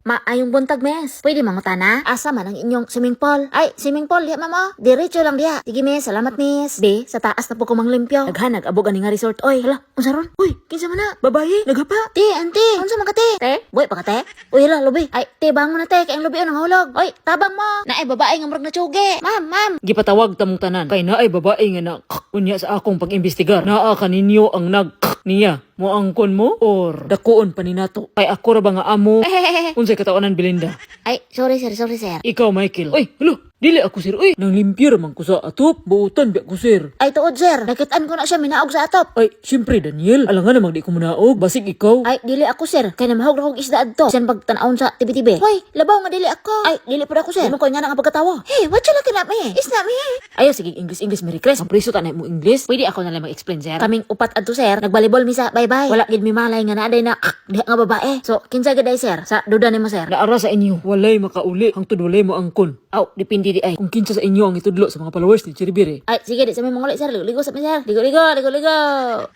Maayong buntag, mes. Pwede mangutana? Asa man ang inyong swimming pool? Ay, swimming pool, diya, mamo. Diretso lang diya. Sige, mes. Salamat, mes. Be, sa taas na po ko manglimpyo. Naghanag, abog ani nga resort. Oy, hala, unsa ron? Uy, kinsa man na? Babae, naghapa. Te, auntie. Unsa man ka, te? Te? Boy, pa ka, te? Uy, hala, lubi. Ay, te, bangon na, te. Kayang lubi o nang hulog. Oy, tabang mo. Naay, babae nga murag na tsugi. Ma'am. Gipatawag tamong tanan kay naay babae nga na unya sa akong pag-imbestigar. Naa kaninyo ang niya. Moangkon mo or dakuon pa ni nato. Kay ako ra ba nga amo? Unsay katawanan, Belinda? Ay, sorry, sir. Ikaw, Michael. Oy, hello. Dili ako sir. Oy, nang limpyo man ko sa atop. Buutan bi ako sir. Ay, tuod, sir. Nakitaan ko na siya minaog sa atop. Ay, syempre Daniel. Alangan namang di ko munaog. Basig ikaw. Ay, dili ako, sir. Kaya na mahog na kong isda adto. Siyan pagtanawon sa tibi-tibi. Hoy, labaw nga dili ako. Ay, dili pa ako, sir. Ano ko nga nga pagkatawa? Hey, what you looking at me? It's not me. Ayaw, sige, English, Mary Chris. Ang preso tanay mo English. Pwede ako na lang mag-explain, sir. Kaming upat adto, sir. Nagbalibol mi sa bye-bye. Wala gid mi malay nga naaday na diha nga babae. So, kinsa gid ay, sir? Sa duda nimo, sir. Naara sa inyo. Walay makauli. Hangtod walay mo angkon. Aw, dipindi di ay. Kung kinsa sa inyo ang itudlo sa mga followers ni Cheribire. Ay, sige, di sa may mongoli, sir. Ligo sa mi, sir. Ligo.